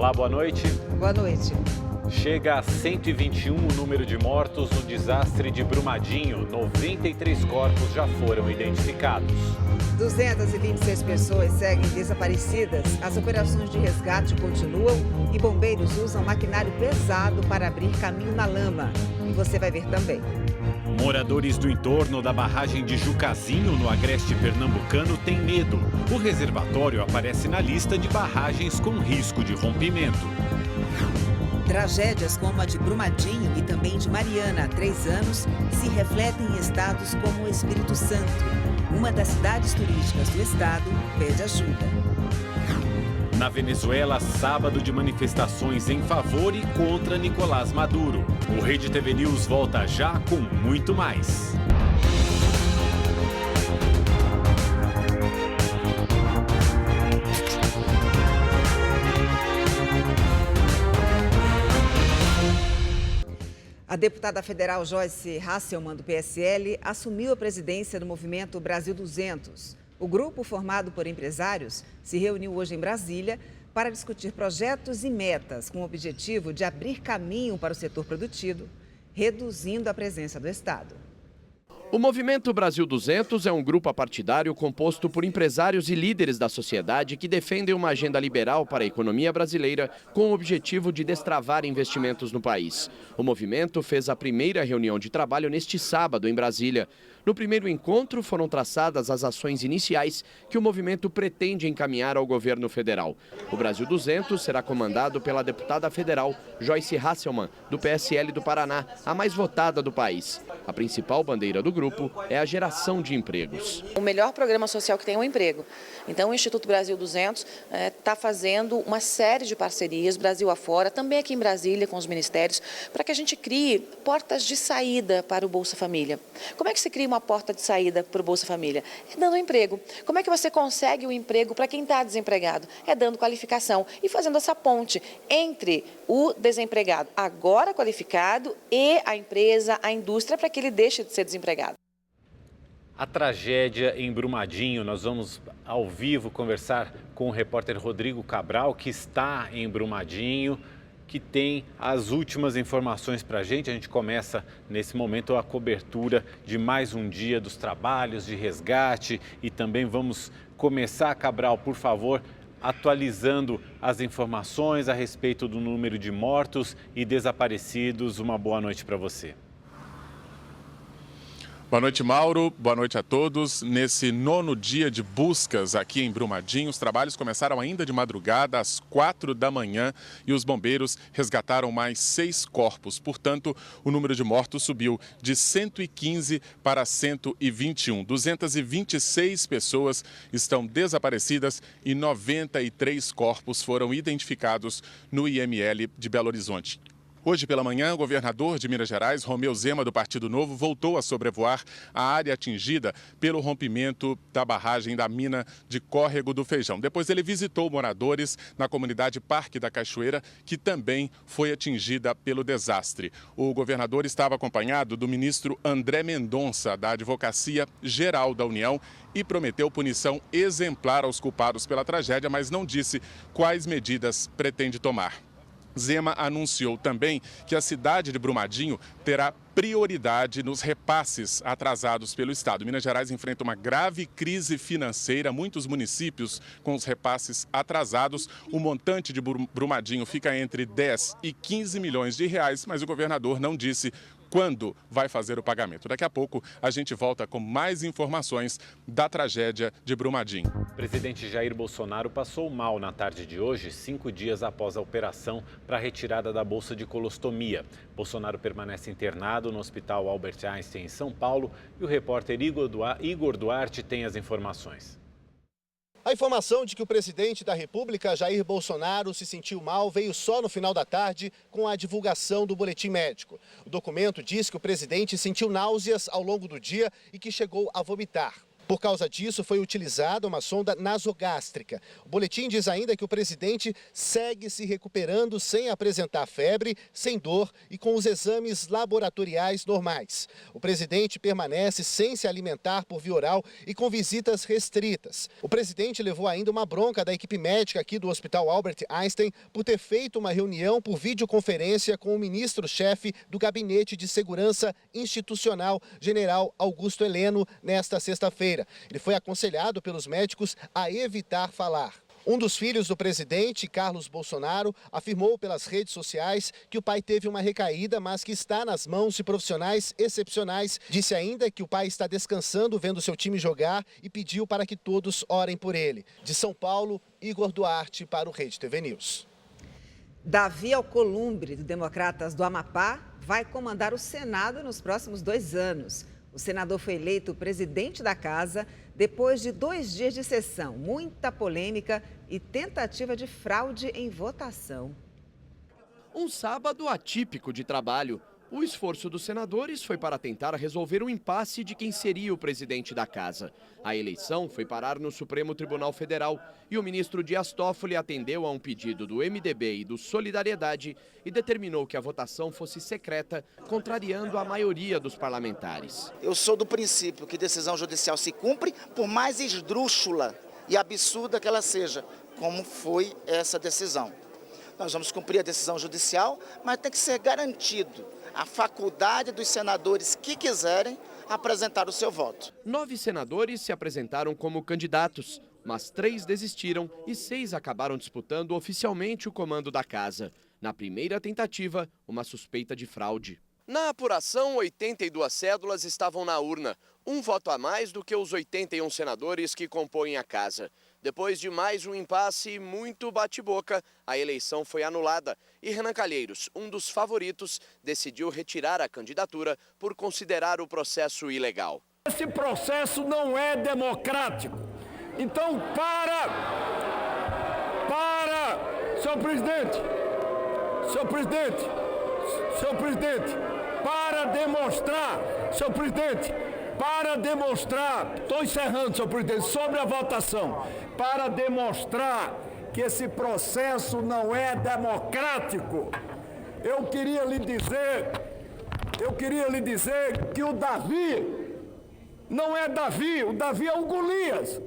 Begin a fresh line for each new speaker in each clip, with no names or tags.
Olá, boa noite.
Boa noite.
Chega a 121 o número de mortos no desastre de Brumadinho. 93 corpos já foram identificados.
226 pessoas seguem desaparecidas. As operações de resgate continuam e bombeiros usam maquinário pesado para abrir caminho na lama. E você vai ver também.
Moradores do entorno da barragem de Jucazinho, no agreste pernambucano, têm medo. O reservatório aparece na lista de barragens com risco de rompimento.
Tragédias como a de Brumadinho e também de Mariana, há 3 anos, se refletem em estados como o Espírito Santo. Uma das cidades turísticas do estado pede ajuda.
Na Venezuela, sábado de manifestações em favor e contra Nicolás Maduro. O Rede TV News volta já com muito mais.
A deputada federal Joyce Hasselmann, do PSL, assumiu a presidência do movimento Brasil 200. O grupo, formado por empresários, se reuniu hoje em Brasília para discutir projetos e metas com o objetivo de abrir caminho para o setor produtivo, reduzindo a presença do Estado.
O Movimento Brasil 200 é um grupo apartidário composto por empresários e líderes da sociedade que defendem uma agenda liberal para a economia brasileira com o objetivo de destravar investimentos no país. O movimento fez a primeira reunião de trabalho neste sábado em Brasília. No primeiro encontro foram traçadas as ações iniciais que o movimento pretende encaminhar ao governo federal. O Brasil 200 será comandado pela deputada federal Joyce Hasselmann, do PSL do Paraná, a mais votada do país. A principal bandeira do grupo é a geração de empregos.
O melhor programa social que tem é o emprego. Então o Instituto Brasil 200 está fazendo uma série de parcerias, Brasil afora, também aqui em Brasília com os ministérios, para que a gente crie portas de saída para o Bolsa Família. Como é que se cria uma porta de saída para o Bolsa Família? É dando emprego. Como é que você consegue o emprego para quem está desempregado? É dando qualificação e fazendo essa ponte entre o desempregado agora qualificado e a empresa, a indústria, para que ele deixe de ser desempregado.
A tragédia em Brumadinho, nós vamos ao vivo conversar com o repórter Rodrigo Cabral, que está em Brumadinho, que tem as últimas informações para a gente. A gente começa nesse momento a cobertura de mais um dia dos trabalhos de resgate e também vamos começar, Cabral, por favor, atualizando as informações a respeito do número de mortos e desaparecidos. Uma boa noite para você.
Boa noite, Mauro. Boa noite a todos. Nesse 9º dia de buscas aqui em Brumadinho, os trabalhos começaram ainda de madrugada, às 4 da manhã, e os bombeiros resgataram mais 6 corpos. Portanto, o número de mortos subiu de 115 para 121. 226 pessoas estão desaparecidas e 93 corpos foram identificados no IML de Belo Horizonte. Hoje pela manhã, o governador de Minas Gerais, Romeu Zema, do Partido Novo, voltou a sobrevoar a área atingida pelo rompimento da barragem da mina de Córrego do Feijão. Depois ele visitou moradores na comunidade Parque da Cachoeira, que também foi atingida pelo desastre. O governador estava acompanhado do ministro André Mendonça, da Advocacia Geral da União, e prometeu punição exemplar aos culpados pela tragédia, mas não disse quais medidas pretende tomar. Zema anunciou também que a cidade de Brumadinho terá prioridade nos repasses atrasados pelo Estado. Minas Gerais enfrenta uma grave crise financeira, muitos municípios com os repasses atrasados. O montante de Brumadinho fica entre 10 e 15 milhões de reais, mas o governador não disse quando vai fazer o pagamento. Daqui a pouco a gente volta com mais informações da tragédia de Brumadinho.
O presidente Jair Bolsonaro passou mal na tarde de hoje, 5 dias após a operação para a retirada da bolsa de colostomia. Bolsonaro permanece internado no Hospital Albert Einstein, em São Paulo, e o repórter Igor Duarte tem as informações.
A informação de que o presidente da República, Jair Bolsonaro, se sentiu mal veio só no final da tarde com a divulgação do boletim médico. O documento diz que o presidente sentiu náuseas ao longo do dia e que chegou a vomitar. Por causa disso, foi utilizada uma sonda nasogástrica. O boletim diz ainda que o presidente segue se recuperando sem apresentar febre, sem dor e com os exames laboratoriais normais. O presidente permanece sem se alimentar por via oral e com visitas restritas. O presidente levou ainda uma bronca da equipe médica aqui do Hospital Albert Einstein por ter feito uma reunião por videoconferência com o ministro-chefe do Gabinete de Segurança Institucional, General Augusto Heleno, nesta sexta-feira. Ele foi aconselhado pelos médicos a evitar falar. Um dos filhos do presidente, Carlos Bolsonaro, afirmou pelas redes sociais que o pai teve uma recaída, mas que está nas mãos de profissionais excepcionais. Disse ainda que o pai está descansando vendo seu time jogar e pediu para que todos orem por ele. De São Paulo, Igor Duarte para o Rede TV News.
Davi Alcolumbre, do Democratas do Amapá, vai comandar o Senado nos próximos 2 anos. O senador foi eleito presidente da casa depois de 2 dias de sessão, muita polêmica e tentativa de fraude em votação.
Um sábado atípico de trabalho. O esforço dos senadores foi para tentar resolver o impasse de quem seria o presidente da casa. A eleição foi parar no Supremo Tribunal Federal e o ministro Dias Toffoli atendeu a um pedido do MDB e do Solidariedade e determinou que a votação fosse secreta, contrariando a maioria dos parlamentares.
Eu sou do princípio que decisão judicial se cumpre, por mais esdrúxula e absurda que ela seja, como foi essa decisão. Nós vamos cumprir a decisão judicial, mas tem que ser garantido a faculdade dos senadores que quiserem apresentar o seu voto.
9 senadores se apresentaram como candidatos, mas 3 desistiram e 6 acabaram disputando oficialmente o comando da casa. Na primeira tentativa, uma suspeita de fraude. Na apuração, 82 cédulas estavam na urna, um voto a mais do que os 81 senadores que compõem a casa. Depois de mais um impasse e muito bate-boca, a eleição foi anulada e Renan Calheiros, um dos favoritos, decidiu retirar a candidatura por considerar o processo ilegal.
Esse processo não é democrático. Então, senhor presidente, para demonstrar, estou encerrando, senhor presidente, sobre a votação, para demonstrar que esse processo não é democrático, eu queria lhe dizer que o Davi não é Davi, o Davi é o Golias.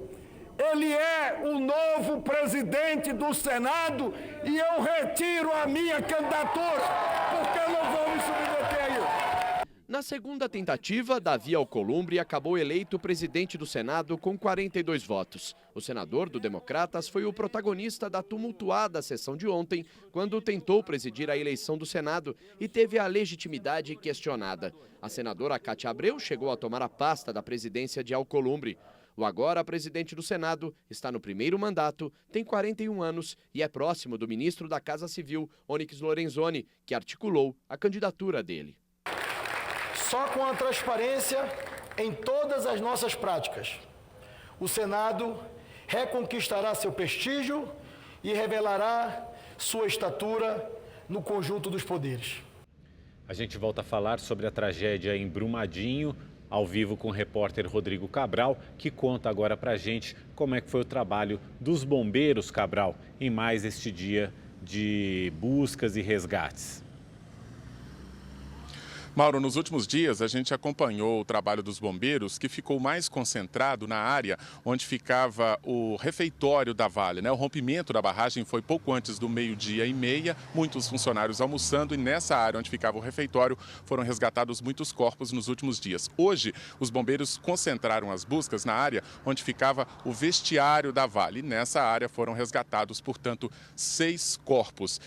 Ele é o novo presidente do Senado e eu retiro a minha candidatura, porque eu não vou me submeter a isso.
Na segunda tentativa, Davi Alcolumbre acabou eleito presidente do Senado com 42 votos. O senador do Democratas foi o protagonista da tumultuada sessão de ontem, quando tentou presidir a eleição do Senado e teve a legitimidade questionada. A senadora Cátia Abreu chegou a tomar a pasta da presidência de Alcolumbre. O agora presidente do Senado está no primeiro mandato, tem 41 anos e é próximo do ministro da Casa Civil, Onyx Lorenzoni, que articulou a candidatura dele.
Só com a transparência em todas as nossas práticas, o Senado reconquistará seu prestígio e revelará sua estatura no conjunto dos poderes.
A gente volta a falar sobre a tragédia em Brumadinho, ao vivo com o repórter Rodrigo Cabral, que conta agora pra gente como é que foi o trabalho dos bombeiros, Cabral, em mais este dia de buscas e resgates.
Mauro, nos últimos dias a gente acompanhou o trabalho dos bombeiros, que ficou mais concentrado na área onde ficava o refeitório da Vale, né? O rompimento da barragem foi pouco antes do 12h30, muitos funcionários almoçando e nessa área onde ficava o refeitório foram resgatados muitos corpos nos últimos dias. Hoje, os bombeiros concentraram as buscas na área onde ficava o vestiário da Vale. E nessa área foram resgatados, portanto, 6 corpos.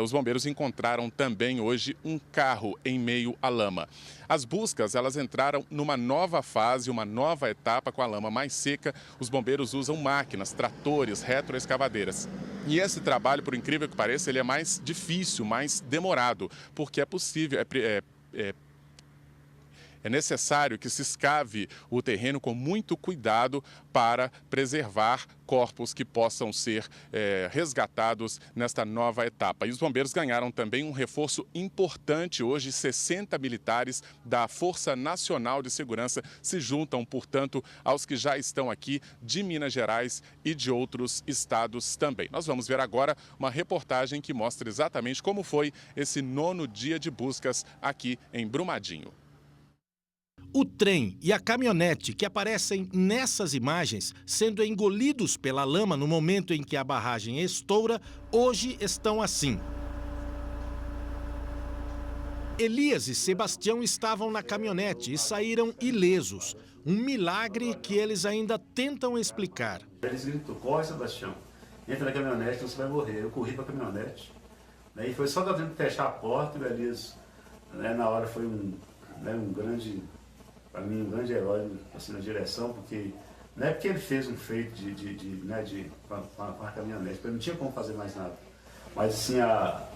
Os bombeiros encontraram também hoje um carro em meio à lama. As buscas, elas entraram numa nova fase, uma nova etapa com a lama mais seca. Os bombeiros usam máquinas, tratores, retroescavadeiras. E esse trabalho, por incrível que pareça, ele é mais difícil, mais demorado, porque é possível, é necessário que se escave o terreno com muito cuidado para preservar corpos que possam ser resgatados nesta nova etapa. E os bombeiros ganharam também um reforço importante. Hoje, 60 militares da Força Nacional de Segurança se juntam, portanto, aos que já estão aqui de Minas Gerais e de outros estados também. Nós vamos ver agora uma reportagem que mostra exatamente como foi esse 9º dia de buscas aqui em Brumadinho.
O trem e a caminhonete que aparecem nessas imagens, sendo engolidos pela lama no momento em que a barragem estoura, hoje estão assim. Elias e Sebastião estavam na caminhonete e saíram ilesos. Um milagre que eles ainda tentam explicar.
Eles gritou: corre, Sebastião, entra na caminhonete, você vai morrer. Eu corri para a caminhonete. E foi só tentando fechar a porta e o Elias, na hora, foi um grande... Para mim, um grande herói assim, na direção, porque não é porque ele fez um feito com a caminhonete, porque não tinha como fazer mais nada. Mas assim, a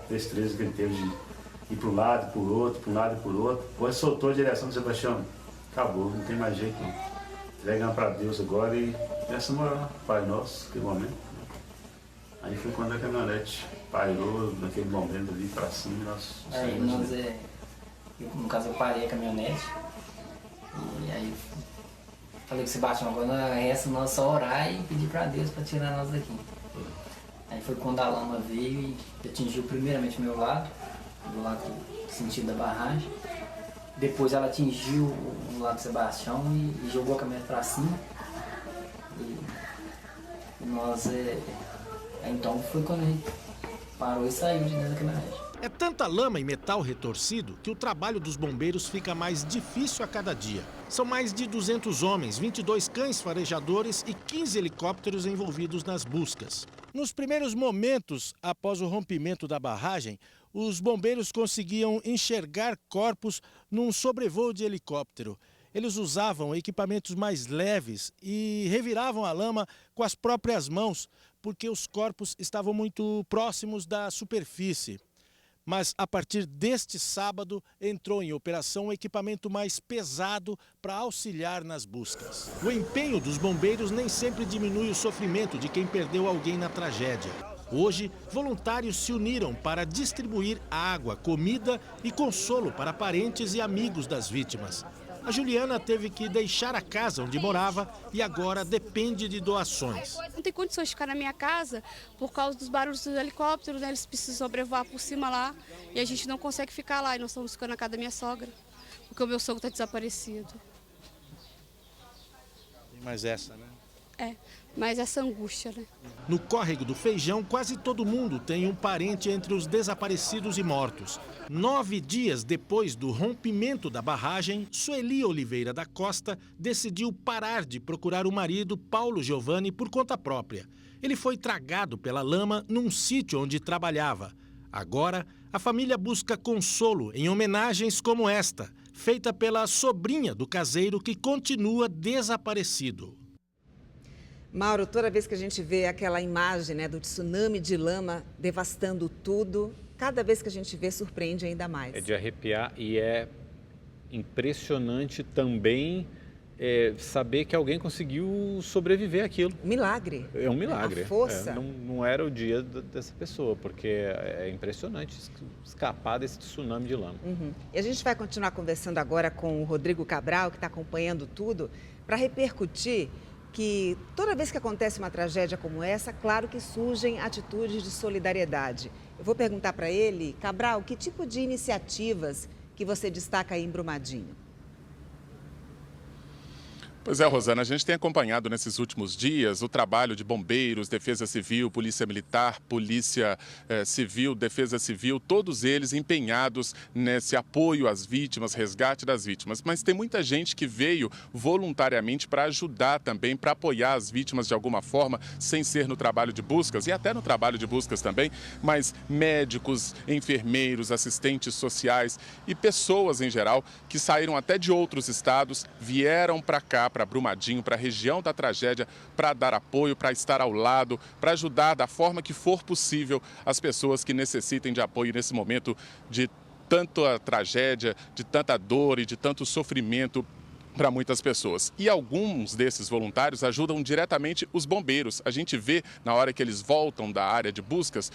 destreza que ele teve de ir para um lado, para o outro, para um lado e para o outro, depois soltou a direção do Sebastião. Acabou, não tem mais jeito não. Entregando para Deus agora e essa moral, Pai Nosso, naquele momento. Aí foi quando a caminhonete parou, naquele momento ali para cima e nós saímos.
No caso, eu parei a caminhonete e aí falei com o Sebastião: agora não resta nós só orar e pedir para Deus para tirar nós daqui. Aí foi quando a lama veio e atingiu primeiramente o meu lado, do lado sentido da barragem. Depois ela atingiu o lado do Sebastião e jogou a caminhonete para cima. E nós, então foi quando a gente parou e saiu de dentro da caminhonete.
É tanta lama e metal retorcido que o trabalho dos bombeiros fica mais difícil a cada dia. São mais de 200 homens, 22 cães farejadores e 15 helicópteros envolvidos nas buscas. Nos primeiros momentos, após o rompimento da barragem, os bombeiros conseguiam enxergar corpos num sobrevoo de helicóptero. Eles usavam equipamentos mais leves e reviravam a lama com as próprias mãos, porque os corpos estavam muito próximos da superfície. Mas, a partir deste sábado, entrou em operação um equipamento mais pesado para auxiliar nas buscas. O empenho dos bombeiros nem sempre diminui o sofrimento de quem perdeu alguém na tragédia. Hoje, voluntários se uniram para distribuir água, comida e consolo para parentes e amigos das vítimas. A Juliana teve que deixar a casa onde morava e agora depende de doações.
Não tem condições de ficar na minha casa por causa dos barulhos dos helicópteros, né? Eles precisam sobrevoar por cima lá e a gente não consegue ficar lá. E nós estamos ficando na casa da minha sogra, porque o meu sogro está desaparecido.
Tem mais essa, né?
É, mas essa angústia, né?
No córrego do Feijão, quase todo mundo tem um parente entre os desaparecidos e mortos. 9 dias depois do rompimento da barragem, Sueli Oliveira da Costa decidiu parar de procurar o marido, Paulo Giovanni, por conta própria. Ele foi tragado pela lama num sítio onde trabalhava. Agora, a família busca consolo em homenagens como esta, feita pela sobrinha do caseiro que continua desaparecido.
Mauro, toda vez que a gente vê aquela imagem, né, do tsunami de lama devastando tudo, cada vez que a gente vê, surpreende ainda mais.
É de arrepiar e é impressionante também saber que alguém conseguiu sobreviver àquilo.
Milagre.
É um milagre.
A força.
Não era o dia dessa pessoa, porque é impressionante escapar desse tsunami de lama.
Uhum. E a gente vai continuar conversando agora com o Rodrigo Cabral, que está acompanhando tudo, para repercutir que toda vez que acontece uma tragédia como essa, claro que surgem atitudes de solidariedade. Eu vou perguntar para ele, Cabral, que tipo de iniciativas que você destaca aí em Brumadinho?
Pois é, Rosana, a gente tem acompanhado nesses últimos dias o trabalho de bombeiros, defesa civil, polícia militar, polícia civil, defesa civil, todos eles empenhados nesse apoio às vítimas, resgate das vítimas. Mas tem muita gente que veio voluntariamente para ajudar também, para apoiar as vítimas de alguma forma, sem ser no trabalho de buscas e até no trabalho de buscas também, mas médicos, enfermeiros, assistentes sociais e pessoas em geral que saíram até de outros estados, vieram para cá, para Brumadinho, para a região da tragédia, para dar apoio, para estar ao lado, para ajudar da forma que for possível as pessoas que necessitem de apoio nesse momento de tanta tragédia, de tanta dor e de tanto sofrimento para muitas pessoas. E alguns desses voluntários ajudam diretamente os bombeiros. A gente vê, na hora que eles voltam da área de buscas,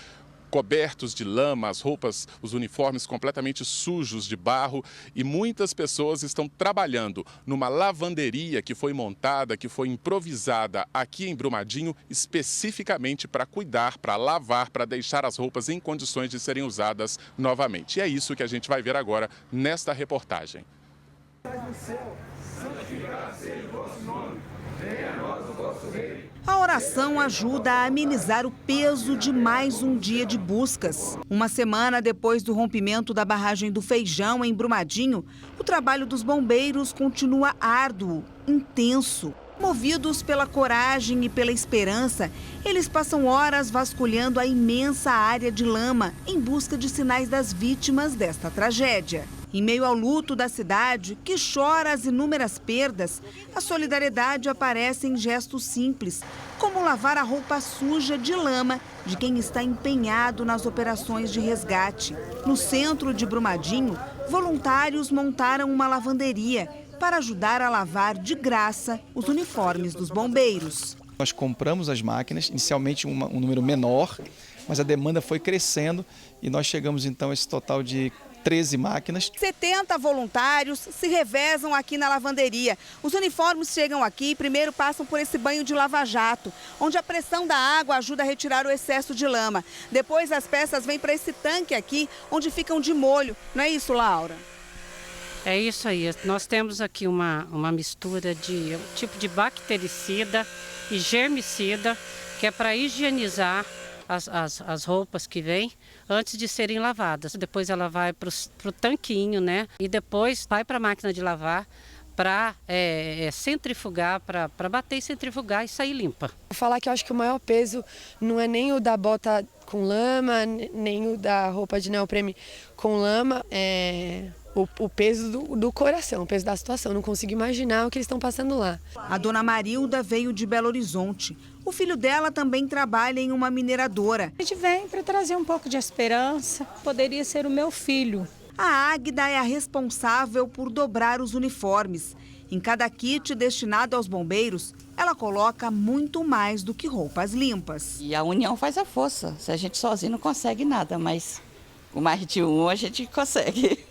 cobertos de lama, as roupas, os uniformes completamente sujos de barro, e muitas pessoas estão trabalhando numa lavanderia que foi montada, que foi improvisada aqui em Brumadinho, especificamente para cuidar, para lavar, para deixar as roupas em condições de serem usadas novamente. E é isso que a gente vai ver agora nesta reportagem.
A oração ajuda a amenizar o peso de mais um dia de buscas. Uma semana depois do rompimento da barragem do Feijão, em Brumadinho, o trabalho dos bombeiros continua árduo, intenso. Movidos pela coragem e pela esperança, eles passam horas vasculhando a imensa área de lama em busca de sinais das vítimas desta tragédia. Em meio ao luto da cidade, que chora as inúmeras perdas, a solidariedade aparece em gestos simples, como lavar a roupa suja de lama de quem está empenhado nas operações de resgate. No centro de Brumadinho, voluntários montaram uma lavanderia para ajudar a lavar de graça os uniformes dos bombeiros.
Nós compramos as máquinas, inicialmente um número menor, mas a demanda foi crescendo e nós chegamos então a esse total de 13 máquinas.
70 voluntários se revezam aqui na lavanderia. Os uniformes chegam aqui e primeiro passam por esse banho de lava-jato, onde a pressão da água ajuda a retirar o excesso de lama. Depois as peças vêm para esse tanque aqui, onde ficam de molho. Não é isso, Laura?
É isso aí. Nós temos aqui uma mistura de um tipo de bactericida e germicida, que é para higienizar as roupas que vêm antes de serem lavadas. Depois ela vai para o tanquinho, né? E depois vai para a máquina de lavar para centrifugar, para bater e centrifugar e sair limpa.
Vou falar que eu acho que o maior peso não é nem o da bota com lama, nem o da roupa de neoprene com lama, é o peso do coração, o peso da situação. Não consigo imaginar o que eles estão passando lá.
A dona Marilda veio de Belo Horizonte. O filho dela também trabalha em uma mineradora.
A gente vem para trazer um pouco de esperança. Poderia ser o meu filho.
A Águida é a responsável por dobrar os uniformes. Em cada kit destinado aos bombeiros, ela coloca muito mais do que roupas limpas.
E a união faz a força. Se a gente sozinho não consegue nada, mas com mais de um a gente consegue.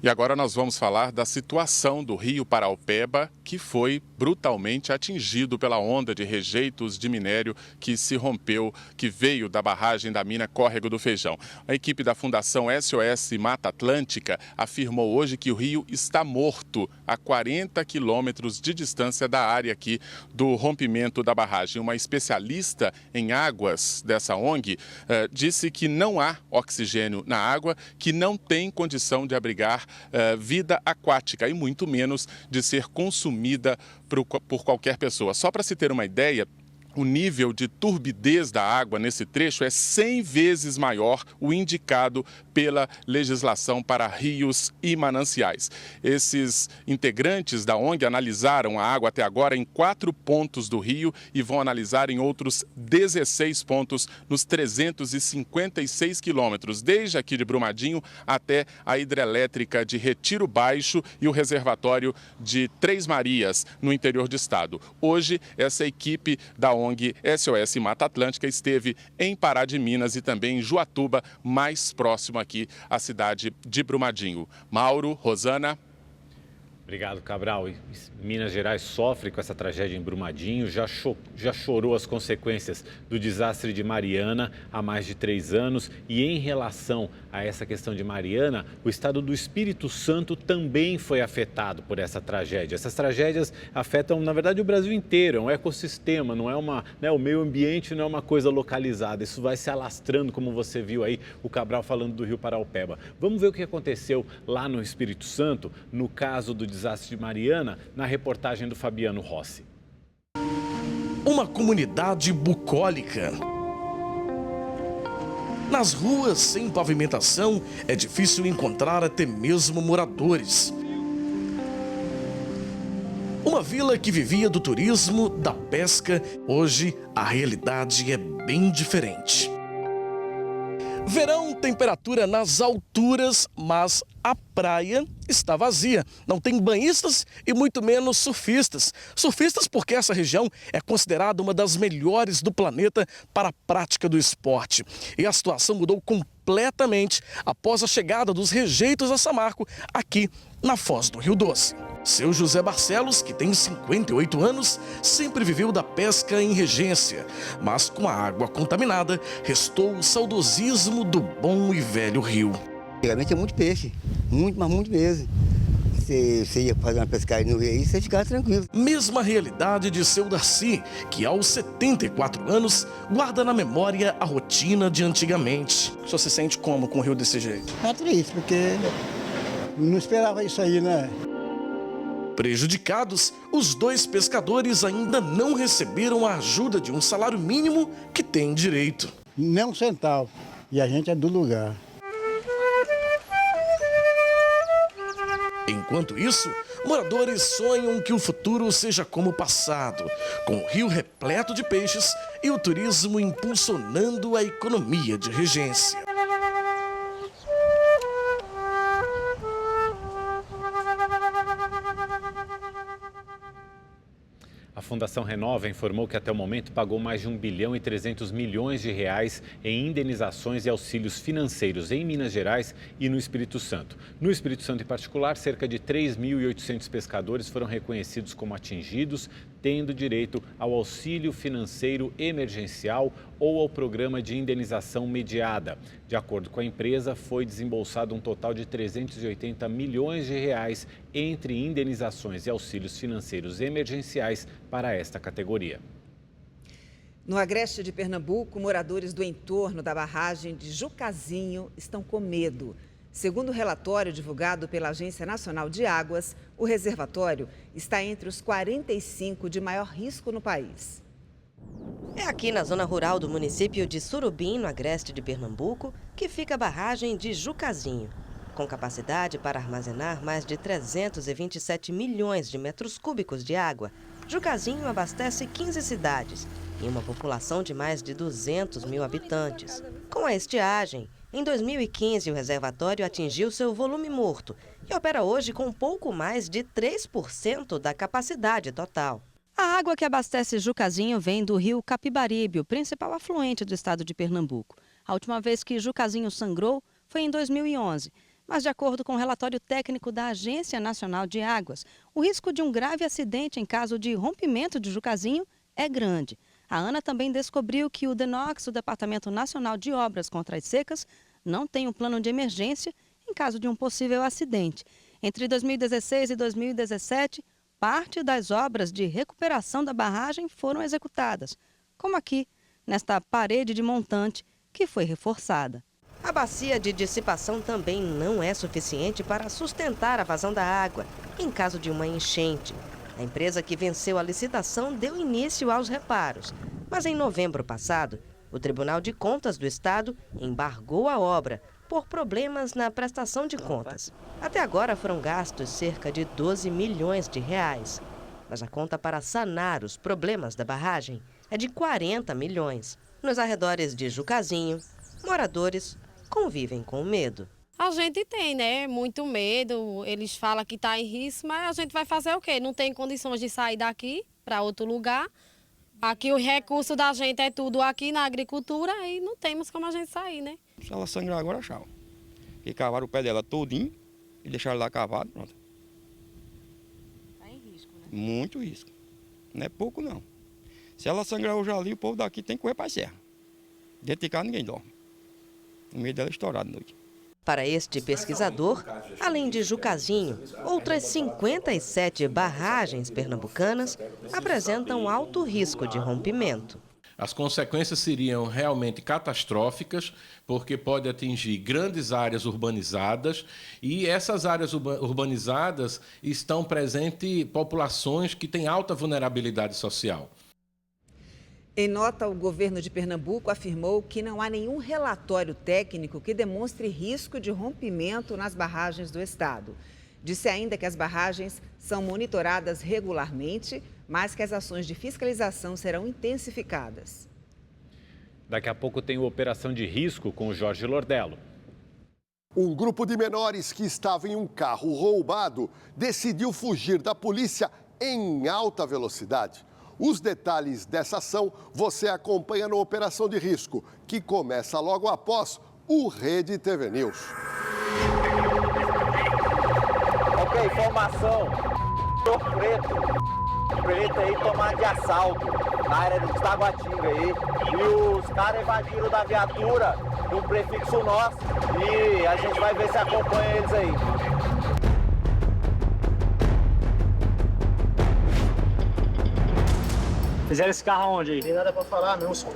E agora nós vamos falar da situação do Rio Paraopeba, que foi brutalmente atingido pela onda de rejeitos de minério que se rompeu, que veio da barragem da mina Córrego do Feijão. A equipe da Fundação SOS Mata Atlântica afirmou hoje que o rio está morto a 40 quilômetros de distância da área aqui do rompimento da barragem. Uma especialista em águas dessa ONG disse que não há oxigênio na água, que não tem condição de abrigar vida aquática e muito menos de ser consumida por qualquer pessoa. Só para se ter uma ideia, o nível de turbidez da água nesse trecho é 100 vezes maior o indicado pela legislação para rios e mananciais. Esses integrantes da ONG analisaram a água até agora em 4 pontos do rio e vão analisar em outros 16 pontos nos 356 quilômetros, desde aqui de Brumadinho até a hidrelétrica de Retiro Baixo e o reservatório de Três Marias, no interior do estado. Hoje, essa equipe da ONG SOS Mata Atlântica esteve em Pará de Minas e também em Juatuba, mais próximo aqui à cidade de Brumadinho. Mauro, Rosana.
Obrigado, Cabral. Minas Gerais sofre com essa tragédia em Brumadinho, já chorou as consequências do desastre de Mariana há mais de 3 anos. E em relação a essa questão de Mariana, o estado do Espírito Santo também foi afetado por essa tragédia. Essas tragédias afetam, na verdade, o Brasil inteiro, é um ecossistema, não é o meio ambiente não é uma coisa localizada. Isso vai se alastrando, como você viu aí, o Cabral falando do Rio Paraopeba. Vamos ver o que aconteceu lá no Espírito Santo, no caso do desastre de Mariana, na reportagem do Fabiano Rossi.
Uma comunidade bucólica. Nas ruas sem pavimentação é difícil encontrar até mesmo moradores. Uma vila que vivia do turismo, da pesca, hoje a realidade é bem diferente. Verão, temperatura nas alturas, mas a praia está vazia. Não tem banhistas e muito menos surfistas. Surfistas porque essa região é considerada uma das melhores do planeta para a prática do esporte. E a situação mudou completamente após a chegada dos rejeitos a Samarco aqui na Foz do Rio Doce. Seu José Barcelos, que tem 58 anos, sempre viveu da pesca em regência. Mas com a água contaminada, restou o saudosismo do bom e velho rio.
Antigamente é muito peixe, mas muito mesmo. Você ia fazer uma pescaria no rio aí, você ficava tranquilo.
Mesma realidade de seu Darcy, que aos 74 anos guarda na memória a rotina de antigamente.
O senhor se sente como com o rio desse jeito?
É triste, porque não esperava isso aí, né?
Prejudicados, os dois pescadores ainda não receberam a ajuda de um salário mínimo que têm direito.
Nem um centavo. E a gente é do lugar.
Enquanto isso, moradores sonham que o futuro seja como o passado, com o rio repleto de peixes e o turismo impulsionando a economia de regência.
A Fundação Renova informou que até o momento pagou mais de 1 bilhão e 300 milhões de reais em indenizações e auxílios financeiros em Minas Gerais e no Espírito Santo. No Espírito Santo, em particular, cerca de 3.800 pescadores foram reconhecidos como atingidos, tendo direito ao auxílio financeiro emergencial ou ao programa de indenização mediada. De acordo com a empresa, foi desembolsado um total de 380 milhões de reais entre indenizações e auxílios financeiros emergenciais para esta categoria.
No agreste de Pernambuco, moradores do entorno da barragem de Jucazinho estão com medo. Segundo o relatório divulgado pela Agência Nacional de Águas, o reservatório está entre os 45 de maior risco no país.
É aqui na zona rural do município de Surubim, no agreste de Pernambuco, que fica a barragem de Jucazinho. Com capacidade para armazenar mais de 327 milhões de metros cúbicos de água, Jucazinho abastece 15 cidades e uma população de mais de 200 mil habitantes. Com a estiagem, em 2015 o reservatório atingiu seu volume morto e opera hoje com pouco mais de 3% da capacidade total. A água que abastece Jucazinho vem do rio Capibaribe, o principal afluente do estado de Pernambuco. A última vez que Jucazinho sangrou foi em 2011. Mas, de acordo com o relatório técnico da Agência Nacional de Águas, o risco de um grave acidente em caso de rompimento de Jucazinho é grande. A ANA também descobriu que o DENOX, o Departamento Nacional de Obras contra as Secas, não tem um plano de emergência em caso de um possível acidente. Entre 2016 e 2017, parte das obras de recuperação da barragem foram executadas, como aqui, nesta parede de montante que foi reforçada. A bacia de dissipação também não é suficiente para sustentar a vazão da água em caso de uma enchente. A empresa que venceu a licitação deu início aos reparos, mas em novembro passado, o Tribunal de Contas do Estado embargou a obra por problemas na prestação de contas. Até agora foram gastos cerca de 12 milhões de reais, mas a conta para sanar os problemas da barragem é de 40 milhões. Nos arredores de Jucazinho, moradores convivem com medo.
A gente tem, né? Muito medo. Eles falam que está em risco, mas a gente vai fazer o quê? Não tem condições de sair daqui para outro lugar. Aqui o recurso da gente é tudo aqui na agricultura e não temos como a gente sair, né?
Se ela sangrar agora, tchau. E cavaram o pé dela todinho e deixaram lá cavado, pronto. Está em risco, né? Muito risco. Não é pouco, não. Se ela sangrar hoje ali, o povo daqui tem que correr para a serra. Dentro de casa ninguém dorme. O medo dela é estourado à noite.
Para este pesquisador, além de Jucazinho, outras 57 barragens pernambucanas apresentam alto risco de rompimento.
As consequências seriam realmente catastróficas, porque pode atingir grandes áreas urbanizadas e essas áreas urbanizadas estão presentes populações que têm alta vulnerabilidade social.
Em nota, o governo de Pernambuco afirmou que não há nenhum relatório técnico que demonstre risco de rompimento nas barragens do estado. Disse ainda que as barragens são monitoradas regularmente, mas que as ações de fiscalização serão intensificadas.
Daqui a pouco tem o Operação de Risco com o Jorge Lordello.
Um grupo de menores que estava em um carro roubado decidiu fugir da polícia em alta velocidade. Os detalhes dessa ação você acompanha no Operação de Risco, que começa logo após o Rede TV News.
Ok, informação. Preto aí tomado de assalto na área do Taguatinga aí. E os caras evadiram da viatura do prefixo nosso e a gente vai ver se acompanha eles aí.
Fizeram esse carro aonde aí? Não tem nada pra falar não, senhor.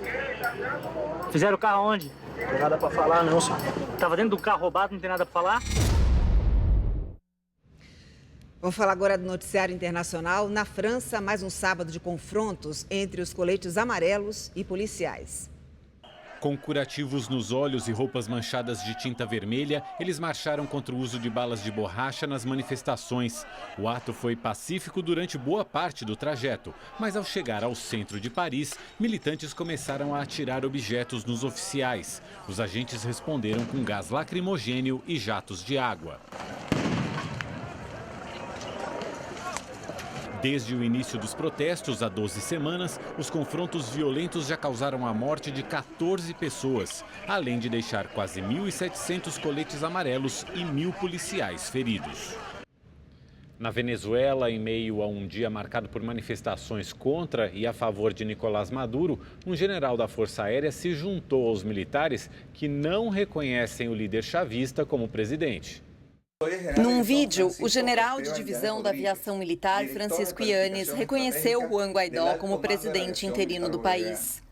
Fizeram o carro aonde? Não tem nada pra falar não, senhor. Tava dentro do carro roubado, não tem nada pra falar?
Vamos falar agora do noticiário internacional. Na França, mais um sábado de confrontos entre os coletes amarelos e policiais.
Com curativos nos olhos e roupas manchadas de tinta vermelha, eles marcharam contra o uso de balas de borracha nas manifestações. O ato foi pacífico durante boa parte do trajeto, mas ao chegar ao centro de Paris, militantes começaram a atirar objetos nos oficiais. Os agentes responderam com gás lacrimogênio e jatos de água. Desde o início dos protestos, há 12 semanas, os confrontos violentos já causaram a morte de 14 pessoas, além de deixar quase 1.700 coletes amarelos e 1.000 policiais feridos. Na Venezuela, em meio a um dia marcado por manifestações contra e a favor de Nicolás Maduro, um general da Força Aérea se juntou aos militares que não reconhecem o líder chavista como presidente.
Num vídeo, o general de divisão da aviação militar, Francisco Yanes, reconheceu Juan Guaidó como presidente interino do país.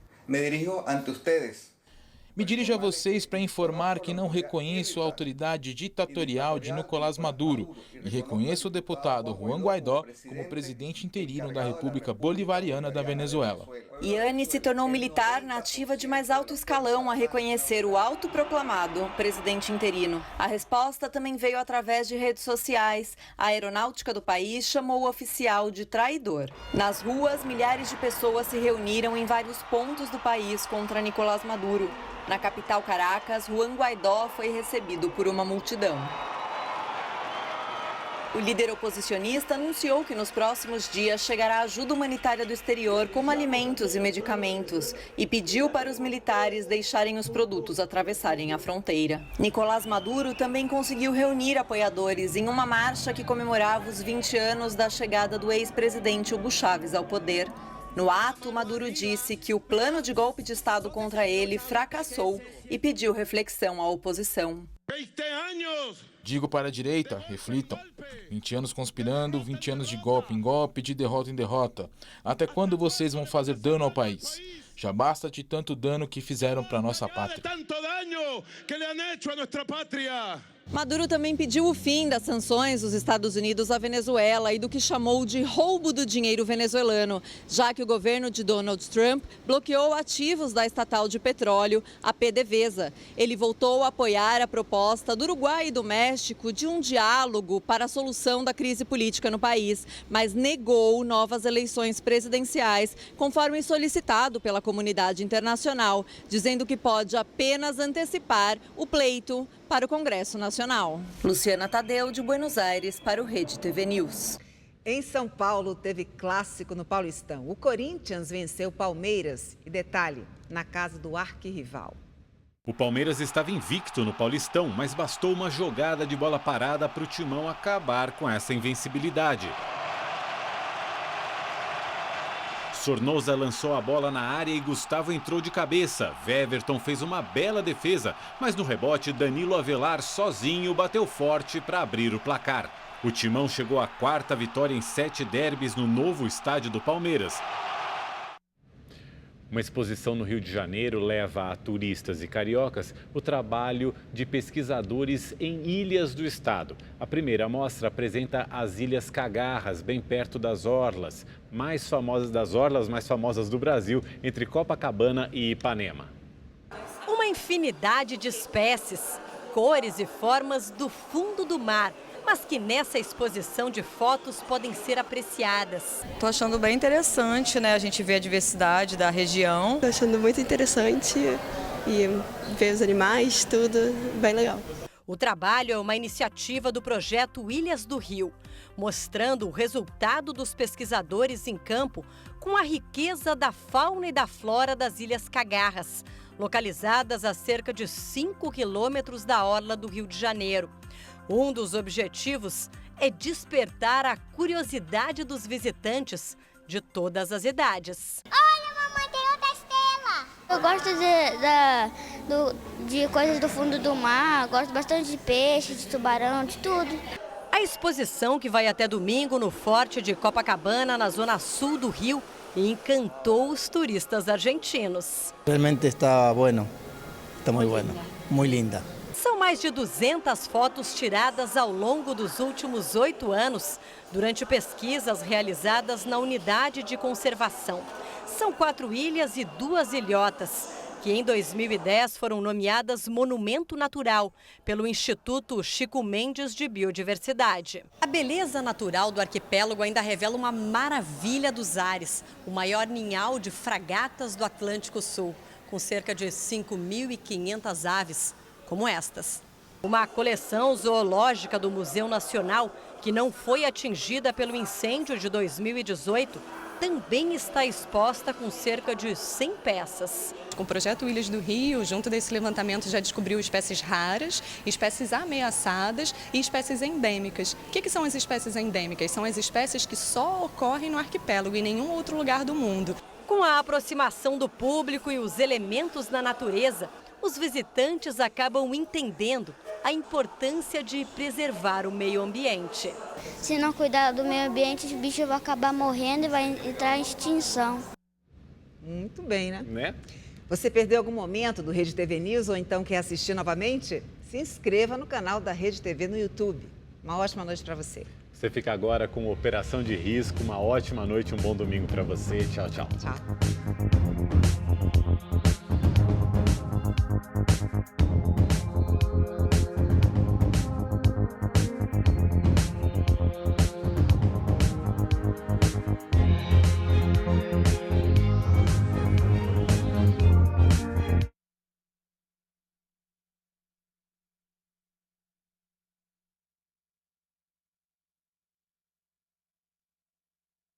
Me dirijo a vocês para informar que não reconheço a autoridade ditatorial de Nicolás Maduro e reconheço o deputado Juan Guaidó como presidente interino da República Bolivariana da Venezuela.
Yanes se tornou militar na ativa de mais alto escalão a reconhecer o autoproclamado presidente interino. A resposta também veio através de redes sociais. A aeronáutica do país chamou o oficial de traidor. Nas ruas, milhares de pessoas se reuniram em vários pontos do país contra Nicolás Maduro. Na capital Caracas, Juan Guaidó foi recebido por uma multidão. O líder oposicionista anunciou que nos próximos dias chegará ajuda humanitária do exterior, como alimentos e medicamentos, e pediu para os militares deixarem os produtos atravessarem a fronteira. Nicolás Maduro também conseguiu reunir apoiadores em uma marcha que comemorava os 20 anos da chegada do ex-presidente Hugo Chávez ao poder. No ato, Maduro disse que o plano de golpe de Estado contra ele fracassou e pediu reflexão à oposição.
Digo para a direita, reflitam. 20 anos conspirando, 20 anos de golpe em golpe, de derrota em derrota. Até quando vocês vão fazer dano ao país? Já basta de tanto dano que fizeram para nossa pátria.
Maduro também pediu o fim das sanções dos Estados Unidos à Venezuela e do que chamou de roubo do dinheiro venezuelano, já que o governo de Donald Trump bloqueou ativos da estatal de petróleo, a PDVSA. Ele voltou a apoiar a proposta do Uruguai e do México de um diálogo para a solução da crise política no país, mas negou novas eleições presidenciais, conforme solicitado pela comunidade internacional, dizendo que pode apenas antecipar o pleito para o Congresso Nacional. Luciana Tadeu, de Buenos Aires, para o Rede TV News.
Em São Paulo, teve clássico no Paulistão. O Corinthians venceu o Palmeiras. E detalhe, na casa do arquirrival.
O Palmeiras estava invicto no Paulistão, mas bastou uma jogada de bola parada para o Timão acabar com essa invencibilidade. Sornosa lançou a bola na área e Gustavo entrou de cabeça. Weverton fez uma bela defesa, mas no rebote Danilo Avelar sozinho bateu forte para abrir o placar. O Timão chegou à 4ª vitória em 7 derbys no novo estádio do Palmeiras. Uma exposição no Rio de Janeiro leva a turistas e cariocas o trabalho de pesquisadores em ilhas do estado. A primeira mostra apresenta as Ilhas Cagarras, bem perto das orlas, mais famosas do Brasil, entre Copacabana e Ipanema.
Uma infinidade de espécies, cores e formas do fundo do mar.
mas que nessa exposição de fotos podem ser apreciadas.
Estou achando bem interessante, né? A gente vê a diversidade da região.
Estou achando muito interessante e ver os animais, tudo bem legal.
O trabalho é uma iniciativa do projeto Ilhas do Rio, mostrando o resultado dos pesquisadores em campo com a riqueza da fauna e da flora das Ilhas Cagarras, localizadas a cerca de 5 quilômetros da orla do Rio de Janeiro. Um dos objetivos é despertar a curiosidade dos visitantes de todas as idades.
Olha, mamãe, tem outra estrela! Eu gosto de coisas do fundo do mar, gosto bastante de peixe, de tubarão, de tudo.
A exposição, que vai até domingo no Forte de Copacabana, na zona sul do Rio, encantou os turistas argentinos.
Realmente está bueno, está muy bueno, muy linda.
São mais de 200 fotos tiradas ao longo dos últimos 8 anos, durante pesquisas realizadas na unidade de conservação. São 4 ilhas e 2 ilhotas, que em 2010 foram nomeadas Monumento Natural pelo Instituto Chico Mendes de Biodiversidade. A beleza natural do arquipélago ainda revela uma maravilha dos ares, o maior ninhal de fragatas do Atlântico Sul, com cerca de 5.500 aves, como estas. Uma coleção zoológica do Museu Nacional, que não foi atingida pelo incêndio de 2018, também está exposta com cerca de 100 peças.
Com o projeto Ilhas do Rio, junto desse levantamento, já descobriu espécies raras, espécies ameaçadas e espécies endêmicas. O que são as espécies endêmicas? São as espécies que só ocorrem no arquipélago e em nenhum outro lugar do mundo.
Com a aproximação do público e os elementos da natureza, os visitantes acabam entendendo a importância de preservar o meio ambiente.
Se não cuidar do meio ambiente, os bichos vão acabar morrendo e vai entrar em extinção.
Muito bem, né? Você perdeu algum momento do Rede TV News ou então quer assistir novamente? Se inscreva no canal da Rede TV no YouTube. Uma ótima noite para você.
Você fica agora com Operação de Risco. Uma ótima noite, um bom domingo para você. Tchau, tchau.
Tchau.